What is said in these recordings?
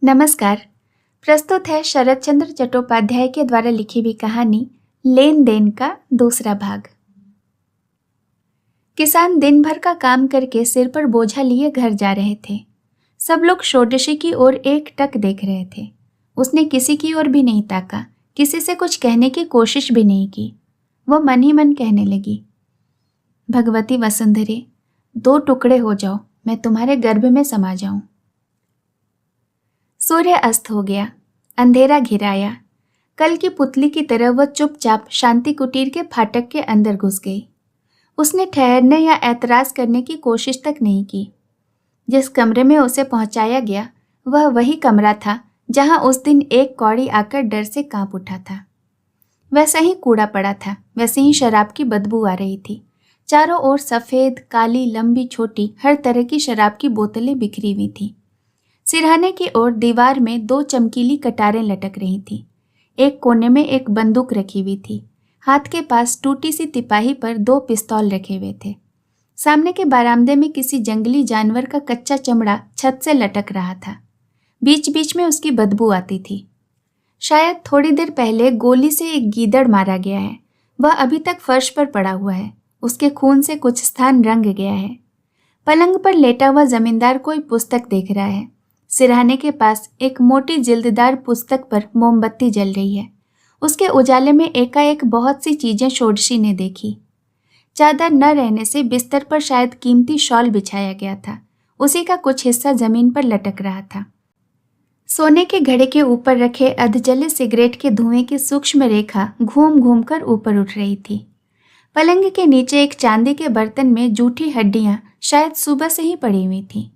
नमस्कार। प्रस्तुत है शरद चंद्र चट्टोपाध्याय के द्वारा लिखी हुई कहानी लेन देन का दूसरा भाग। किसान दिन भर का काम करके सिर पर बोझा लिए घर जा रहे थे। सब लोग षोडशी की ओर एकटक देख रहे थे। उसने किसी की ओर भी नहीं ताका, किसी से कुछ कहने की कोशिश भी नहीं की। वो मन ही मन कहने लगी, भगवती वसुंधरे, 2 टुकड़े हो जाओ, मैं तुम्हारे गर्भ में समा जाऊं। सूर्य अस्त हो गया, अंधेरा घिराया। कल की पुतली की तरह वह चुपचाप शांति कुटीर के फाटक के अंदर घुस गई। उसने ठहरने या ऐतराज करने की कोशिश तक नहीं की। जिस कमरे में उसे पहुंचाया गया वह वही कमरा था जहां उस दिन एक कौड़ी आकर डर से कांप उठा था। वैसा ही कूड़ा पड़ा था, वैसे ही शराब की बदबू आ रही थी। चारों ओर सफ़ेद, काली, लंबी, छोटी हर तरह की शराब की बोतलें बिखरी हुई थीं। सिरहाने की ओर दीवार में 2 चमकीली कटारें लटक रही थीं। एक कोने में एक बंदूक रखी हुई थी। हाथ के पास टूटी सी तिपाही पर 2 पिस्तौल रखे हुए थे। सामने के बरामदे में किसी जंगली जानवर का कच्चा चमड़ा छत से लटक रहा था। बीच बीच में उसकी बदबू आती थी। शायद थोड़ी देर पहले गोली से एक गीदड़ मारा गया है। वह अभी तक फर्श पर पड़ा हुआ है। उसके खून से कुछ स्थान रंग गया है। पलंग पर लेटा हुआ जमींदार कोई पुस्तक देख रहा है। सिरहाने के पास एक मोटी जिल्ददार पुस्तक पर मोमबत्ती जल रही है। उसके उजाले में एकाएक बहुत सी चीजें षोडशी ने देखी। चादर न रहने से बिस्तर पर शायद कीमती शॉल बिछाया गया था। उसी का कुछ हिस्सा जमीन पर लटक रहा था। सोने के घड़े के ऊपर रखे अधजले सिगरेट के धुएं की सूक्ष्म रेखा घूम घूम कर ऊपर उठ रही थी। पलंग के नीचे एक चांदी के बर्तन में जूठी हड्डियां शायद सुबह से ही पड़ी हुई थीं।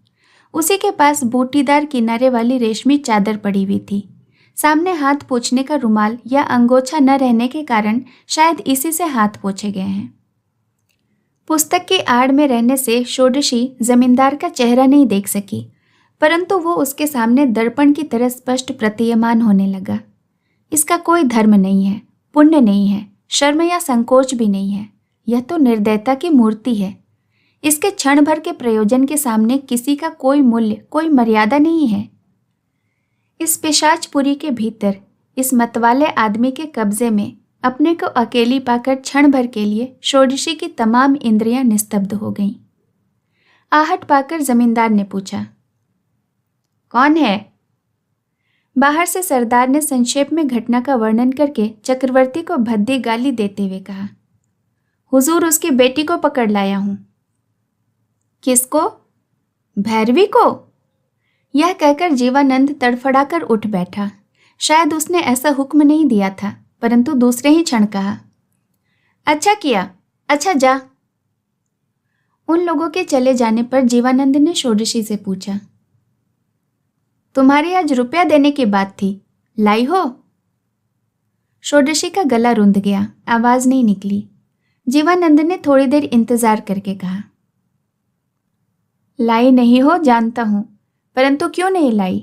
उसी के पास बूटीदार किनारे वाली रेशमी चादर पड़ी हुई थी। सामने हाथ पोंछने का रुमाल या अंगोछा न रहने के कारण शायद इसी से हाथ पोंछे गए हैं। पुस्तक की आड़ में रहने से षोडशी जमींदार का चेहरा नहीं देख सकी, परंतु वो उसके सामने दर्पण की तरह स्पष्ट प्रतीयमान होने लगा। इसका कोई धर्म नहीं है, पुण्य नहीं है, शर्म या संकोच भी नहीं है। यह तो निर्दयता की मूर्ति है। इसके क्षण भर के प्रयोजन के सामने किसी का कोई मूल्य, कोई मर्यादा नहीं है। इस पिशाचपुरी के भीतर, इस मतवाले आदमी के कब्जे में अपने को अकेली पाकर क्षण भर के लिए षोडशी की तमाम इंद्रियां निस्तब्ध हो गईं। आहट पाकर जमींदार ने पूछा, कौन है? बाहर से सरदार ने संक्षेप में घटना का वर्णन करके चक्रवर्ती को भद्दी गाली देते हुए कहा, हुजूर, उसकी बेटी को पकड़ लाया हूं। किसको? भैरवी को? यह कहकर जीवानंद तड़फड़ाकर उठ बैठा। शायद उसने ऐसा हुक्म नहीं दिया था, परंतु दूसरे ही क्षण कहा, अच्छा किया, अच्छा जा। उन लोगों के चले जाने पर जीवानंद ने षोडशी से पूछा, तुम्हारी आज रुपया देने की बात थी, लाई हो? षोडशी का गला रुंध गया, आवाज नहीं निकली। जीवानंद ने थोड़ी देर इंतजार करके कहा, लाई नहीं हो जानता हूं, परंतु क्यों नहीं लाई?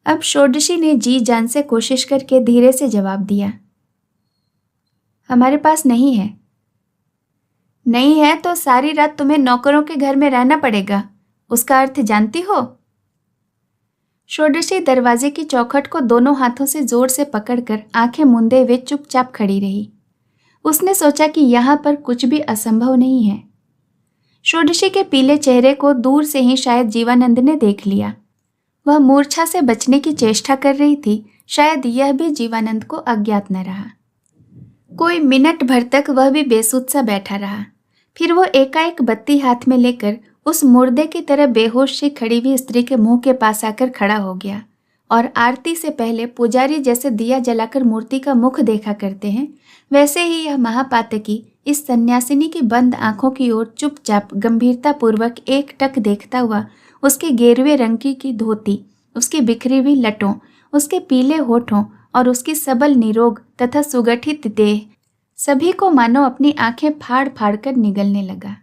अब षोडशी ने जी जान से कोशिश करके धीरे से जवाब दिया, हमारे पास नहीं है। नहीं है तो सारी रात तुम्हें नौकरों के घर में रहना पड़ेगा, उसका अर्थ जानती हो? षोडशी दरवाजे की चौखट को दोनों हाथों से जोर से पकड़कर आंखें मूंदे हुए चुपचाप खड़ी रही। उसने सोचा कि यहां पर कुछ भी असंभव नहीं है। षोडशी के पीले चेहरे को दूर से ही शायद जीवानंद ने देख लिया। वह मूर्छा से बचने की चेष्टा कर रही थी। शायद यह भी जीवानंद को अज्ञात न रहा। कोई मिनट भर तक वह भी बेसुध सा बैठा रहा। फिर वो एकाएक बत्ती हाथ में लेकर उस मुर्दे की तरह बेहोश सी खड़ी हुई स्त्री के मुंह के पास आकर खड़ा हो गया और आरती से पहले पुजारी जैसे दिया जलाकर मूर्ति का मुख देखा करते हैं, वैसे ही यह महापातकी इस सन्यासिनी की बंद आंखों की ओर चुपचाप गंभीरतापूर्वक एकटक देखता हुआ उसके गेरुए रंग की धोती, उसकी बिखरी हुई लटों, उसके पीले होठों और उसकी सबल निरोग तथा सुगठित देह, सभी को मानो अपनी आंखें फाड़ फाड़ कर निगलने लगा।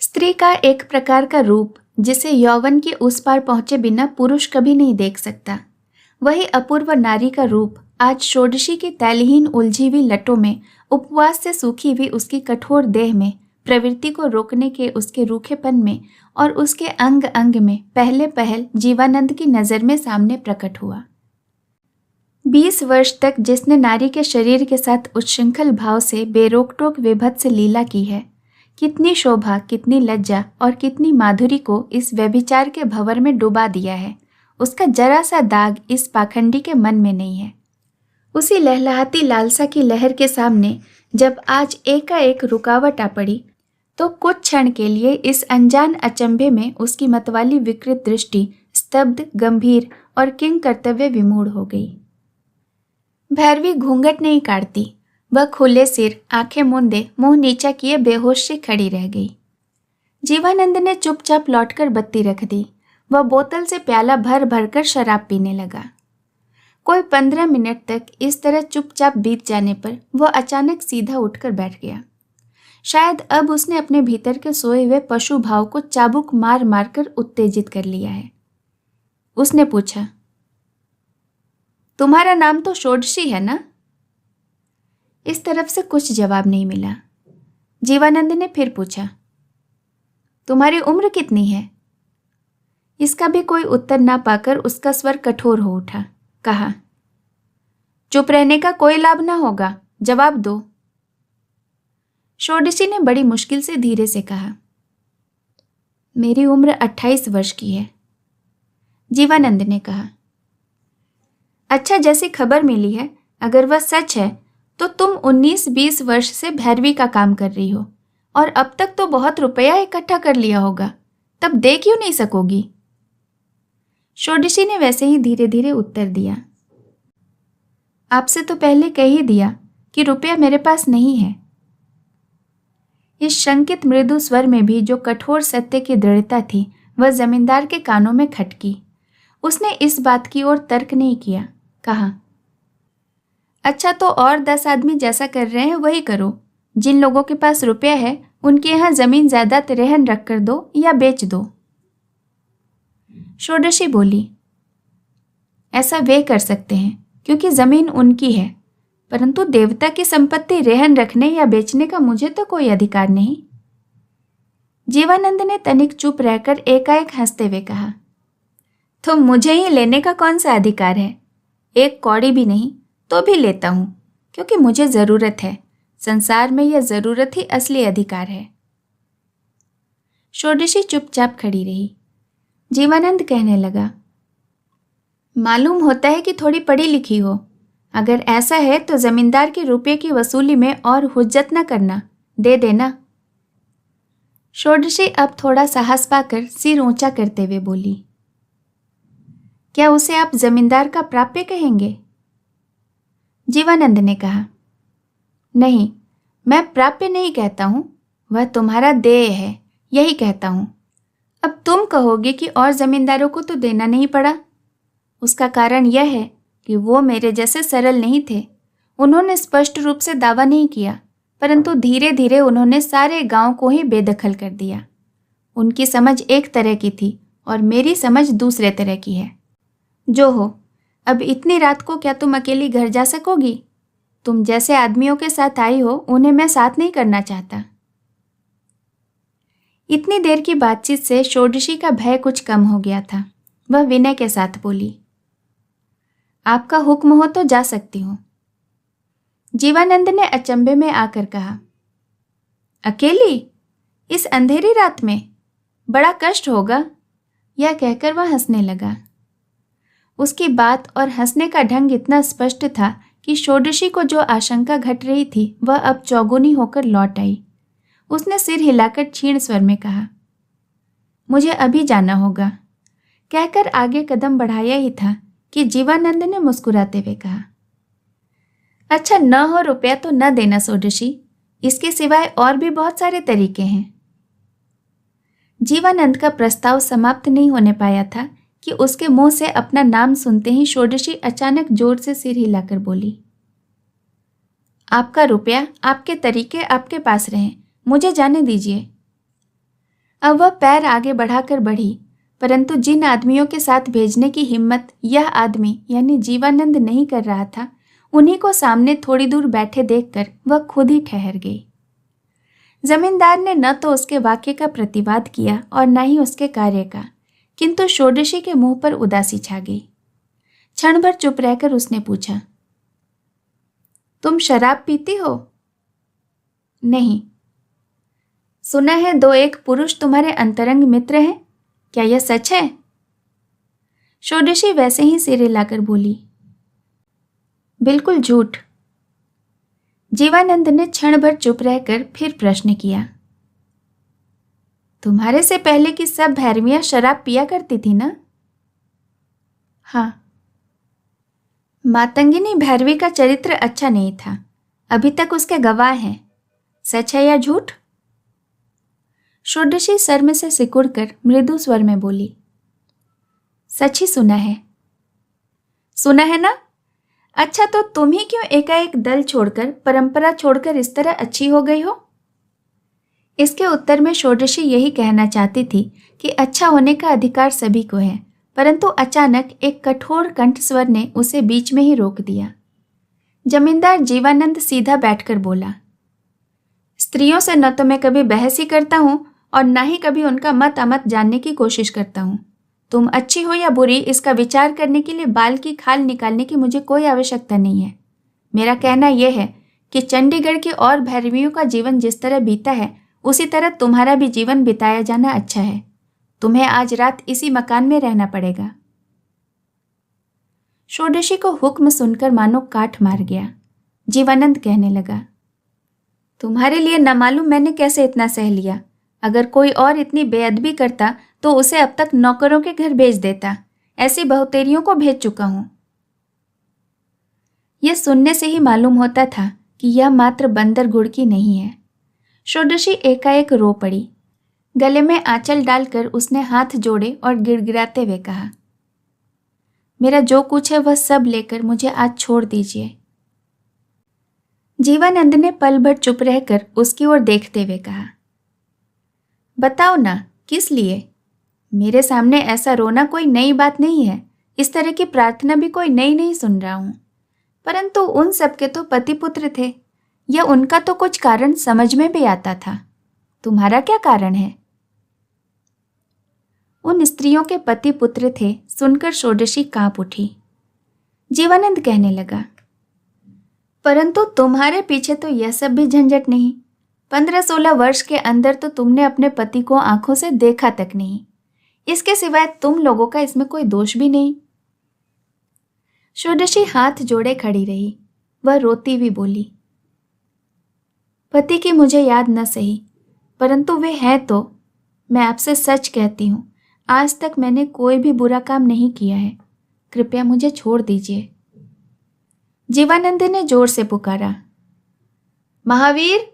स्त्री का एक प्रकार का रूप जिसे यौवन के उस पार पहुंचे बिना पुरुष कभी नहीं देख सकता, वही अपूर्व नारी का रूप आज षोडशी की तैलहीन उलझी हुई लटों में, उपवास से सूखी हुई उसकी कठोर देह में प्रवृत्ति को रोकने के उसके रूखेपन में और उसके अंग अंग में पहले पहल जीवानंद की नज़र में सामने प्रकट हुआ। 20 वर्ष तक जिसने नारी के शरीर के साथ उच्छृंखल भाव से बेरोक टोक विभत्स लीला की है, कितनी शोभा, कितनी लज्जा और कितनी माधुरी को इस व्यभिचार के भंवर में डुबा दिया है, उसका जरा सा दाग इस पाखंडी के मन में नहीं है। उसी लहलहाती लालसा की लहर के सामने जब आज एकाएक रुकावट आ पड़ी, तो कुछ क्षण के लिए इस अनजान अचंभे में उसकी मतवाली विकृत दृष्टि स्तब्ध, गंभीर और किंग कर्तव्य विमूढ़ हो गई। भैरवी घूंघट नहीं काटती, वह खुले सिर, आंखें मूंदे, मुंह नीचा किए बेहोश से खड़ी रह गई। जीवानंद ने चुपचाप लौटकर बत्ती रख दी। वह बोतल से प्याला भर भर कर शराब पीने लगा। कोई 15 मिनट तक इस तरह चुपचाप बीत जाने पर वह अचानक सीधा उठकर बैठ गया। शायद अब उसने अपने भीतर के सोए हुए पशु भाव को चाबुक मार मार कर उत्तेजित कर लिया है। उसने पूछा, तुम्हारा नाम तो षोडशी है ना? इस तरफ से कुछ जवाब नहीं मिला। जीवानंद ने फिर पूछा, तुम्हारी उम्र कितनी है? इसका भी कोई उत्तर ना पाकर उसका स्वर कठोर हो उठा। कहा, चुप रहने का कोई लाभ ना होगा, जवाब दो। षोडशी ने बड़ी मुश्किल से धीरे से कहा, मेरी उम्र 28 वर्ष की है। जीवानंद ने कहा, अच्छा, जैसी खबर मिली है, अगर वह सच है तो तुम 19-20 वर्ष से भैरवी का काम कर रही हो और अब तक तो बहुत रुपया इकट्ठा कर लिया होगा, तब दे क्यों नहीं सकोगी? षोडशी ने वैसे ही धीरे धीरे उत्तर दिया, आपसे तो पहले कह ही दिया कि रुपया मेरे पास नहीं है। इस शंकित मृदु स्वर में भी जो कठोर सत्य की दृढ़ता थी, वह जमींदार के कानों में खटकी। उसने इस बात की ओर तर्क नहीं किया। कहा, अच्छा, तो और 10 आदमी जैसा कर रहे हैं वही करो। जिन लोगों के पास रुपया है उनके यहाँ जमीन जायदाद रहन रख कर दो या बेच दो। षोडशी बोली, ऐसा वे कर सकते हैं क्योंकि जमीन उनकी है, परंतु देवता की संपत्ति रहन रखने या बेचने का मुझे तो कोई अधिकार नहीं। जीवानंद ने तनिक चुप रहकर एकाएक हंसते हुए कहा, तो मुझे ही लेने का कौन सा अधिकार है? एक कौड़ी भी नहीं तो भी लेता हूं, क्योंकि मुझे जरूरत है। संसार में यह जरूरत ही असली अधिकार है। षोडशी चुपचाप खड़ी रही। जीवानंद कहने लगा, मालूम होता है कि थोड़ी पढ़ी लिखी हो। अगर ऐसा है तो जमींदार के रुपये की वसूली में और हुज्जत न करना, दे देना। षोडशी अब थोड़ा साहस पाकर सिर ऊंचा करते हुए बोली, क्या उसे आप जमींदार का प्राप्य कहेंगे? जीवानंद ने कहा, नहीं, मैं प्राप्य नहीं कहता हूं, वह तुम्हारा देय है, यही कहता हूं। अब तुम कहोगे कि और जमींदारों को तो देना नहीं पड़ा। उसका कारण यह है कि वो मेरे जैसे सरल नहीं थे। उन्होंने स्पष्ट रूप से दावा नहीं किया, परंतु धीरे धीरे उन्होंने सारे गांव को ही बेदखल कर दिया। उनकी समझ एक तरह की थी और मेरी समझ दूसरे तरह की है। जो हो, अब इतनी रात को क्या तुम अकेली घर जा सकोगी? तुम जैसे आदमियों के साथ आई हो, उन्हें मैं साथ नहीं करना चाहता। इतनी देर की बातचीत से षोडशी का भय कुछ कम हो गया था। वह विनय के साथ बोली, आपका हुक्म हो तो जा सकती हूं। जीवानंद ने अचंभे में आकर कहा, अकेली इस अंधेरी रात में? बड़ा कष्ट होगा। यह कहकर वह हंसने लगा। उसकी बात और हंसने का ढंग इतना स्पष्ट था कि षोडशी को जो आशंका घट रही थी वह अब चौगुनी होकर लौट आई। उसने सिर हिलाकर क्षीण स्वर में कहा, मुझे अभी जाना होगा। कहकर आगे कदम बढ़ाया ही था कि जीवानंद ने मुस्कुराते हुए कहा, अच्छा, न हो रुपया तो न देना षोडशी, इसके सिवाय और भी बहुत सारे तरीके हैं। जीवानंद का प्रस्ताव समाप्त नहीं होने पाया था कि उसके मुंह से अपना नाम सुनते ही षोडशी अचानक जोर से सिर हिलाकर बोली, आपका रुपया, आपके तरीके आपके पास रहें, मुझे जाने दीजिए। अब वह पैर आगे बढ़ाकर बढ़ी, परंतु जिन आदमियों के साथ भेजने की हिम्मत यह आदमी यानी जीवानंद नहीं कर रहा था, उन्हीं को सामने थोड़ी दूर बैठे देखकर वह खुद ही ठहर गई। जमींदार ने न तो उसके वाक्य का प्रतिवाद किया और न ही उसके कार्य का, किंतु षोडशी के मुंह पर उदासी छा गई। क्षण भर चुप रहकर उसने पूछा, तुम शराब पीती हो? नहीं। सुना है 2-1 पुरुष तुम्हारे अंतरंग मित्र हैं, क्या यह सच है? षोडशी वैसे ही सिर हिलाकर बोली, बिल्कुल झूठ। जीवानंद ने क्षण भर चुप रहकर फिर प्रश्न किया, तुम्हारे से पहले की सब भैरवियां शराब पिया करती थी ना? हाँ। मातंगिनी भैरवी का चरित्र अच्छा नहीं था, अभी तक उसके गवाह हैं। सच है या झूठ? षोडशी सर में से सिकुड़कर मृदु स्वर में बोली, सच ही सुना है। सुना है ना? अच्छा, तो तुम ही क्यों एकाएक दल छोड़कर, परंपरा छोड़कर इस तरह अच्छी हो गई हो? इसके उत्तर में षोडशी यही कहना चाहती थी कि अच्छा होने का अधिकार सभी को है, परंतु अचानक एक कठोर कंठ स्वर ने उसे बीच में ही रोक दिया। जमींदार जीवानंद सीधा बैठकर बोला, स्त्रियों से न तो मैं कभी बहस ही करता हूं और न ही कभी उनका मत अमत जानने की कोशिश करता हूं। तुम अच्छी हो या बुरी, इसका विचार करने के लिए बाल की खाल निकालने की मुझे कोई आवश्यकता नहीं है। मेरा कहना यह है कि चंडीगढ़ की और भैरवियों का जीवन जिस तरह बीता है, उसी तरह तुम्हारा भी जीवन बिताया जाना अच्छा है। तुम्हें आज रात इसी मकान में रहना पड़ेगा। षोडशी को हुक्म सुनकर मानो काठ मार गया। जीवानंद कहने लगा, तुम्हारे लिए न मालूम मैंने कैसे इतना सह लिया। अगर कोई और इतनी बेअदबी करता तो उसे अब तक नौकरों के घर भेज देता। ऐसी बहुतेरियों को भेज चुका हूं। यह सुनने से ही मालूम होता था कि यह मात्र बंदर गुड़ की नहीं है। षोडशी एकाएक रो पड़ी। गले में आंचल डालकर उसने हाथ जोड़े और गिड़गिड़ाते हुए कहा, मेरा जो कुछ है वह सब लेकर मुझे आज छोड़ दीजिए। जीवानंद ने पल भर चुप रहकर उसकी ओर देखते हुए कहा, बताओ ना, किस लिए? मेरे सामने ऐसा रोना कोई नई बात नहीं है। इस तरह की प्रार्थना भी कोई नई नहीं सुन रहा हूं। परंतु उन सबके तो पति पुत्र थे, यह उनका तो कुछ कारण समझ में भी आता था। तुम्हारा क्या कारण है? उन स्त्रियों के पति पुत्र थे, सुनकर षोडशी कांप उठी। जीवानंद कहने लगा, परंतु तुम्हारे पीछे तो यह सब भी झंझट नहीं। 15-16 वर्ष के अंदर तो तुमने अपने पति को आंखों से देखा तक नहीं। इसके सिवाय तुम लोगों का इसमें कोई दोष भी नहीं। षोडशी हाथ जोड़े खड़ी रही। वह रोती हुई बोली, पति की मुझे याद न सही, परंतु वे हैं तो। मैं आपसे सच कहती हूं, आज तक मैंने कोई भी बुरा काम नहीं किया है। कृपया मुझे छोड़ दीजिए। जीवानंद ने जोर से पुकारा, महावीर।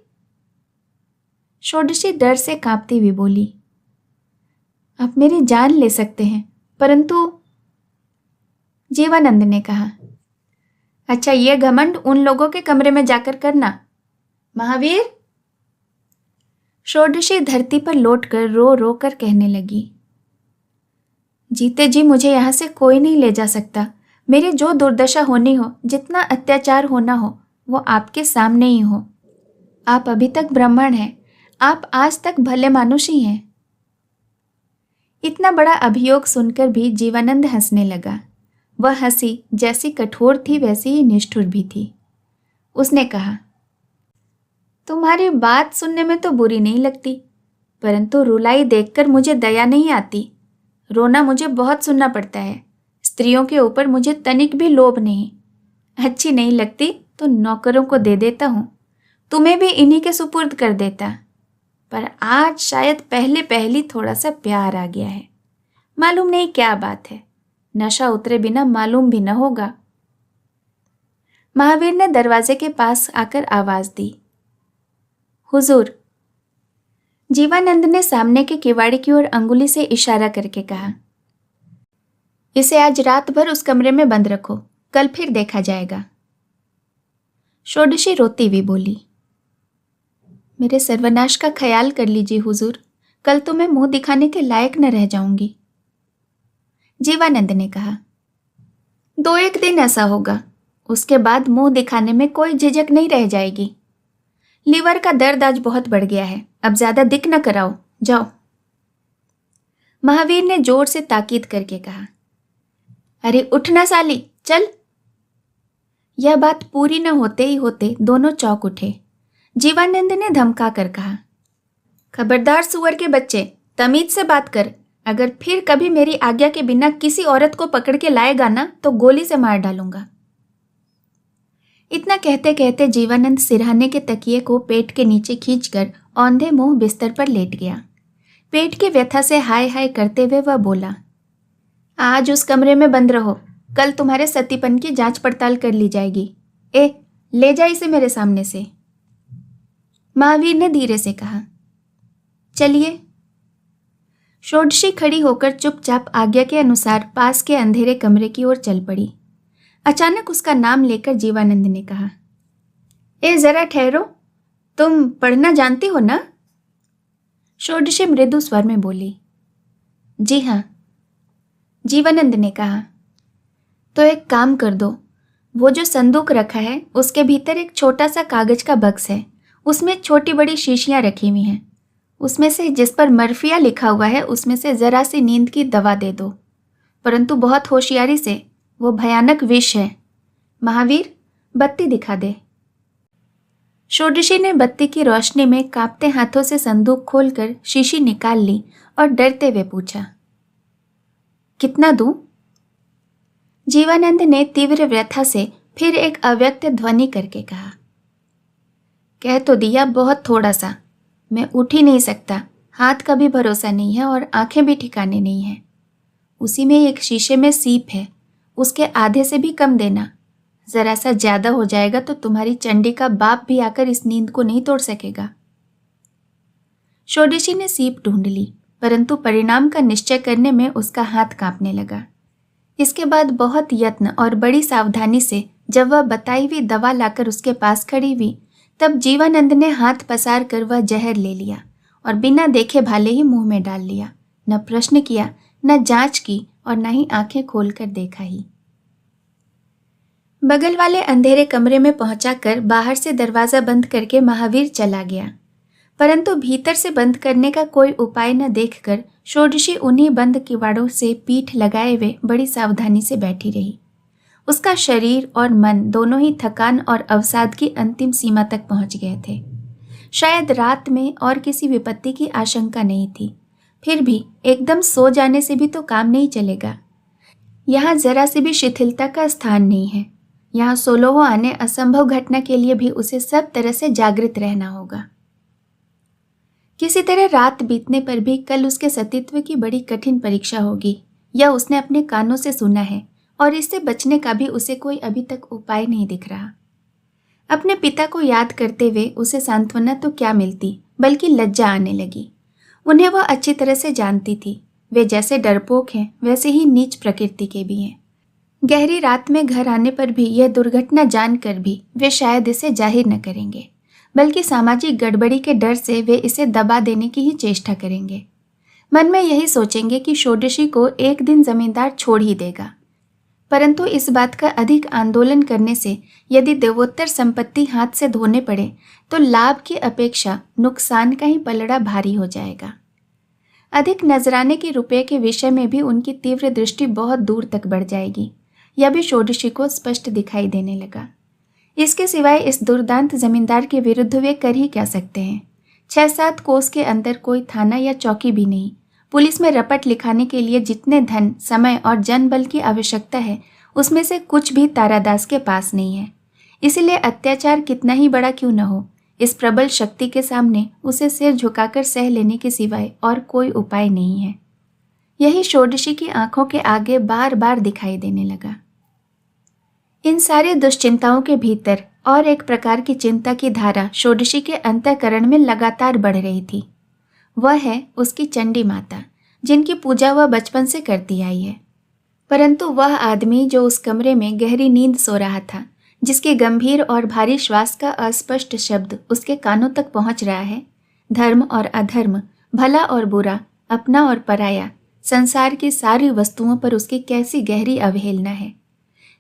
षोडशी डर से कांपती हुई बोली, आप मेरी जान ले सकते हैं, परंतु। जीवानंद ने कहा, अच्छा, यह घमंड उन लोगों के कमरे में जाकर करना। महावीर। षोडशी धरती पर लौटकर रो रो कर कहने लगी, जीते जी मुझे यहां से कोई नहीं ले जा सकता। मेरी जो दुर्दशा होनी हो, जितना अत्याचार होना हो, वो आपके सामने ही हो। आप अभी तक ब्राह्मण हैं, आप आज तक भले मानुष ही हैं। इतना बड़ा अभियोग सुनकर भी जीवानंद हंसने लगा। वह हंसी जैसी कठोर थी वैसी ही निष्ठुर भी थी। उसने कहा, तुम्हारी बात सुनने में तो बुरी नहीं लगती, परंतु रुलाई देखकर मुझे दया नहीं आती। रोना मुझे बहुत सुनना पड़ता है। स्त्रियों के ऊपर मुझे तनिक भी लोभ नहीं। अच्छी नहीं लगती तो नौकरों को दे देता हूँ, तुम्हें भी इन्हीं के सुपुर्द कर देता। पर आज शायद पहले पहली थोड़ा सा प्यार आ गया है। मालूम नहीं क्या बात है, नशा उतरे बिना मालूम भी न होगा। महावीर ने दरवाजे के पास आकर आवाज दी, हुजूर। जीवानंद ने सामने के किवाड़ी की ओर अंगुली से इशारा करके कहा, इसे आज रात भर उस कमरे में बंद रखो, कल फिर देखा जाएगा। षोडशी रोती हुई बोली, मेरे सर्वनाश का ख्याल कर लीजिए हुजूर, कल तो मैं मुंह दिखाने के लायक न रह जाऊंगी। जीवानंद ने कहा, 2-1 दिन ऐसा होगा, उसके बाद मुंह दिखाने में कोई झिझक नहीं रह जाएगी। लीवर का दर्द आज बहुत बढ़ गया है, अब ज्यादा दिख न कराओ, जाओ। महावीर ने जोर से ताकीद करके कहा। अरे उठना साली, चल। यह बात पूरी न होते ही होते दोनों चौंक उठे। जीवानंद ने धमका कर कहा, खबरदार सुअर के बच्चे, तमीज से बात कर। अगर फिर कभी मेरी आज्ञा के बिना किसी औरत को पकड़ के लाएगा ना तो गोली से मार डालूंगा। इतना कहते कहते जीवानंद सिरहाने के तकिए को पेट के नीचे खींचकर औंधे मुंह बिस्तर पर लेट गया। पेट की व्यथा से हाय हाय करते हुए वह बोला, आज उस कमरे में बंद रहो, कल तुम्हारे सतीपन की जांच पड़ताल कर ली जाएगी। ले जा इसे मेरे सामने से। महावीर ने धीरे से कहा। चलिए। षोडशी खड़ी होकर चुपचाप आज्ञा के अनुसार पास के अंधेरे कमरे की ओर चल पड़ी। अचानक उसका नाम लेकर जीवानंद ने कहा, जरा ठहरो, तुम पढ़ना जानती हो ना? षोडशी मृदु स्वर में बोली। जी हाँ। जीवानंद ने कहा, तो एक काम कर दो, वो जो संदूक रखा है उसके भीतर एक छोटा सा कागज का बक्स है, उसमें छोटी बड़ी शीशियां रखी हुई हैं। उसमें से जिस पर मर्फिया लिखा हुआ है उसमें से जरा सी नींद की दवा दे दो, परंतु बहुत होशियारी से, वो भयानक विष है। महावीर, बत्ती दिखा दे। षोडशी ने बत्ती की रोशनी में कांपते हाथों से संदूक खोलकर शीशी निकाल ली और डरते हुए पूछा, कितना दूं? जीवानंद ने तीव्र व्यथा से फिर एक अव्यक्त ध्वनि करके कहा, कह तो दिया, बहुत थोड़ा सा, मैं उठ ही नहीं सकता, हाथ का भी भरोसा नहीं है और आंखें भी ठिकाने नहीं है। उसी में एक शीशे में सीप है, उसके आधे से भी कम देना, जरा सा ज्यादा हो जाएगा तो तुम्हारी चंडी का बाप भी आकर इस नींद को नहीं तोड़ सकेगा। षोडशी ने सीप ढूंढ ली, परंतु परिणाम का निश्चय करने में उसका हाथ कांपने लगा। इसके बाद बहुत यत्न और बड़ी सावधानी से जब वह बताई हुई दवा लाकर उसके पास खड़ी हुई, तब जीवानंद ने हाथ पसार कर वह जहर ले लिया और बिना देखे भाले ही मुंह में डाल लिया। न प्रश्न किया, न जांच की और न ही आंखें खोलकर देखा ही। बगल वाले अंधेरे कमरे में पहुंचाकर बाहर से दरवाजा बंद करके महावीर चला गया, परंतु भीतर से बंद करने का कोई उपाय न देखकर षोडशी उन्हीं बंद किवाड़ों से पीठ लगाए हुए बड़ी सावधानी से बैठी रही। उसका शरीर और मन दोनों ही थकान और अवसाद की अंतिम सीमा तक पहुंच गए थे। शायद रात में और किसी विपत्ति की आशंका नहीं थी, फिर भी एकदम सो जाने से भी तो काम नहीं चलेगा। यहाँ जरा सी भी शिथिलता का स्थान नहीं है। यहाँ सोलोह आने असंभव घटना के लिए भी उसे सब तरह से जागृत रहना होगा। किसी तरह रात बीतने पर भी कल उसके सतीत्व की बड़ी कठिन परीक्षा होगी, यह उसने अपने कानों से सुना है और इससे बचने का भी उसे कोई अभी तक उपाय नहीं दिख रहा। अपने पिता को याद करते हुए उसे सांत्वना तो क्या मिलती, बल्कि लज्जा आने लगी। उन्हें वह अच्छी तरह से जानती थी, वे जैसे डरपोक हैं वैसे ही नीच प्रकृति के भी हैं। गहरी रात में घर आने पर भी यह दुर्घटना जानकर भी वे शायद इसे जाहिर न करेंगे, बल्कि सामाजिक गड़बड़ी के डर से वे इसे दबा देने की ही चेष्टा करेंगे। मन में यही सोचेंगे कि षोडशी को एक दिन जमींदार छोड़ ही देगा, परंतु इस बात का अधिक आंदोलन करने से यदि देवोत्तर संपत्ति हाथ से धोने पड़े तो लाभ की अपेक्षा नुकसान का ही पलड़ा भारी हो जाएगा। अधिक नजराने के रुपये के विषय में भी उनकी तीव्र दृष्टि बहुत दूर तक बढ़ जाएगी, यह भी षोडशी को स्पष्ट दिखाई देने लगा। इसके सिवाय इस दुर्दांत जमींदार के विरुद्ध वे कर ही क्या सकते हैं। 6-7 कोस के अंदर कोई थाना या चौकी भी नहीं। पुलिस में रपट लिखाने के लिए जितने धन, समय और जनबल की आवश्यकता है उसमें से कुछ भी तारादास के पास नहीं है। इसीलिए अत्याचार कितना ही बड़ा क्यों न हो, इस प्रबल शक्ति के सामने उसे सिर झुकाकर सह लेने के सिवाय और कोई उपाय नहीं है। यही षोडशी की आंखों के आगे बार बार दिखाई देने लगा। इन सारी दुश्चिंताओं के भीतर और एक प्रकार की चिंता की धारा षोडशी के अंतःकरण में लगातार बढ़ रही थी। वह है उसकी चंडी माता, जिनकी पूजा वह बचपन से करती आई है। परंतु वह आदमी जो उस कमरे में गहरी नींद सो रहा था, जिसके गंभीर और भारी श्वास का अस्पष्ट शब्द उसके कानों तक पहुंच रहा है, धर्म और अधर्म, भला और बुरा, अपना और पराया, संसार की सारी वस्तुओं पर उसकी कैसी गहरी अवहेलना है।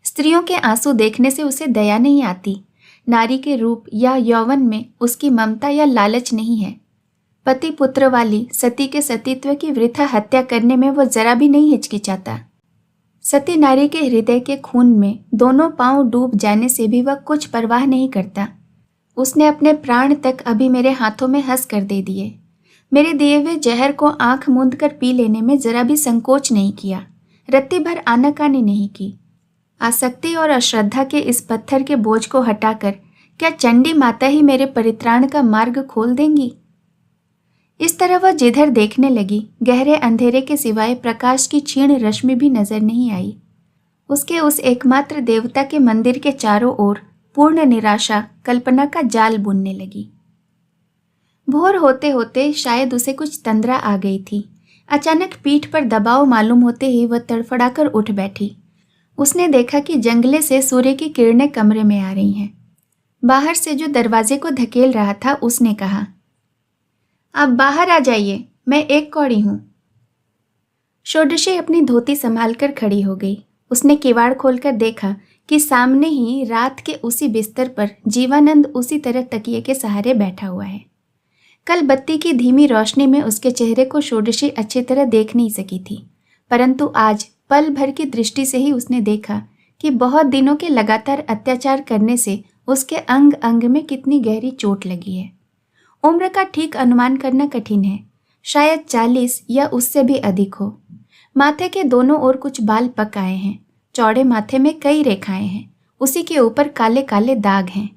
स्त्रियों के आंसू देखने से उसे दया नहीं आती, नारी के रूप या यौवन में उसकी ममता या लालच नहीं है। पति पुत्र वाली सती के सतीत्व की वृथा हत्या करने में वो जरा भी नहीं हिचकिचाता। सती नारी के हृदय के खून में दोनों पांव डूब जाने से भी वह कुछ परवाह नहीं करता। उसने अपने प्राण तक अभी मेरे हाथों में हंस कर दे दिए। मेरे दिए हुए जहर को आंख मूंद कर पी लेने में जरा भी संकोच नहीं किया, रत्ती भर आनाकानी नहीं की। आसक्ति और अश्रद्धा के इस पत्थर के बोझ को हटाकर क्या चंडी माता ही मेरे परित्राण का मार्ग खोल देंगी? इस तरह वह जिधर देखने लगी, गहरे अंधेरे के सिवाय प्रकाश की क्षीण रश्मि भी नजर नहीं आई। उसके उस एकमात्र देवता के मंदिर के चारों ओर पूर्ण निराशा कल्पना का जाल बुनने लगी। भोर होते होते शायद उसे कुछ तंद्रा आ गई थी। अचानक पीठ पर दबाव मालूम होते ही वह तड़फड़ाकर उठ बैठी। उसने देखा कि जंगले से सूर्य की किरणें कमरे में आ रही हैं। बाहर से जो दरवाजे को धकेल रहा था उसने कहा, आप बाहर आ जाइए, मैं एक कौड़ी हूं। षोडशी अपनी धोती संभालकर खड़ी हो गई। उसने किवाड़ खोलकर देखा कि सामने ही रात के उसी बिस्तर पर जीवानंद उसी तरह तकिए के सहारे बैठा हुआ है। कल बत्ती की धीमी रोशनी में उसके चेहरे को षोडशी अच्छी तरह देख नहीं सकी थी, परंतु आज पल भर की दृष्टि से ही उसने देखा कि बहुत दिनों के लगातार अत्याचार करने से उसके अंग अंग में कितनी गहरी चोट लगी है। उम्र का ठीक अनुमान करना कठिन है, शायद 40 या उससे भी अधिक हो। माथे के दोनों ओर कुछ बाल पक आए हैं। चौड़े माथे में कई रेखाएं हैं, उसी के ऊपर काले काले दाग हैं।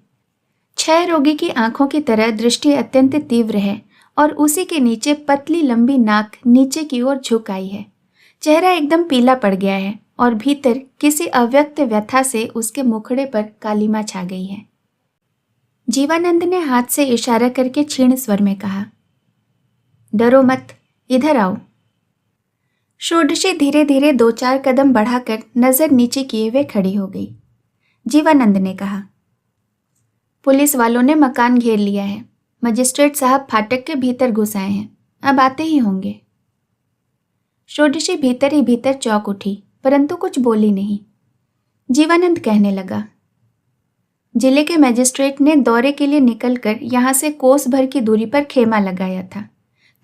क्षय रोगी की आंखों की तरह दृष्टि अत्यंत तीव्र है और उसी के नीचे पतली लंबी नाक नीचे की ओर झुक आई है। चेहरा एकदम पीला पड़ गया है और भीतर किसी अव्यक्त व्यथा से उसके मुखड़े पर कालिमा छा गई है। जीवानंद ने हाथ से इशारा करके क्षीण स्वर में कहा, डरो मत, इधर आओ। षोडशी धीरे धीरे 2-4 कदम बढ़ाकर नजर नीचे किए हुए खड़ी हो गई। जीवानंद ने कहा, पुलिस वालों ने मकान घेर लिया है। मजिस्ट्रेट साहब फाटक के भीतर घुस आए हैं, अब आते ही होंगे। षोडशी भीतर ही भीतर चौंक उठी, परंतु कुछ बोली नहीं। जीवानंद कहने लगा, जिले के मजिस्ट्रेट ने दौरे के लिए निकलकर यहाँ से कोस भर की दूरी पर खेमा लगाया था।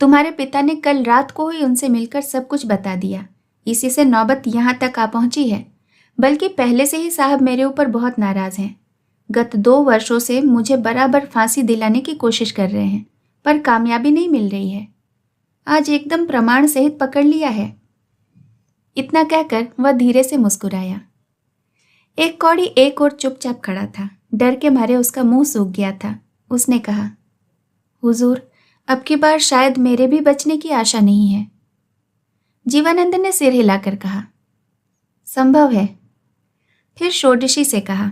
तुम्हारे पिता ने कल रात को ही उनसे मिलकर सब कुछ बता दिया। इसी से नौबत यहाँ तक आ पहुंची है। बल्कि पहले से ही साहब मेरे ऊपर बहुत नाराज हैं। गत 2 वर्षों से मुझे बराबर फांसी दिलाने की कोशिश कर रहे हैं, पर कामयाबी नहीं मिल रही है। आज एकदम प्रमाण सहित पकड़ लिया है। इतना कहकर वह धीरे से मुस्कुराया। एक कौड़ी एक और चुपचाप खड़ा था। डर के मारे उसका मुंह सूख गया था। उसने कहा, हुजूर, अब की बार शायद मेरे भी बचने की आशा नहीं है। जीवानंद ने सिर हिलाकर कहा, संभव है। फिर षोडशी से कहा,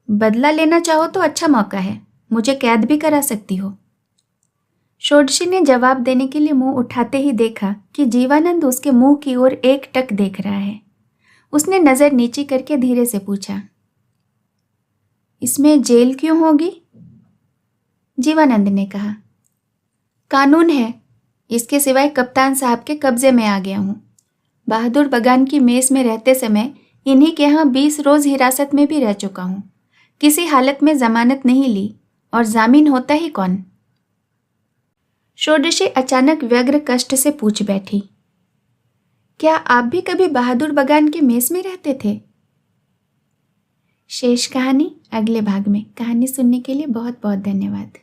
बदला लेना चाहो तो अच्छा मौका है, मुझे कैद भी करा सकती हो। षोडशी ने जवाब देने के लिए मुंह उठाते ही देखा कि जीवानंद उसके मुंह की ओर एकटक देख रहा है। उसने नजर नीचे करके धीरे से पूछा, इसमें जेल क्यों होगी? जीवानंद ने कहा, कानून है, इसके सिवाय कप्तान साहब के कब्जे में आ गया हूं। बहादुर बगान की मेस में रहते समय इन्हीं के यहाँ 20 रोज हिरासत में भी रह चुका हूं। किसी हालत में जमानत नहीं ली, और जामीन होता ही कौन? षोडशी अचानक व्यग्र कष्ट से पूछ बैठी, क्या आप भी कभी बहादुर बगान के मेस में रहते थे? शेष कहानी अगले भाग में। कहानी सुनने के लिए बहुत बहुत धन्यवाद।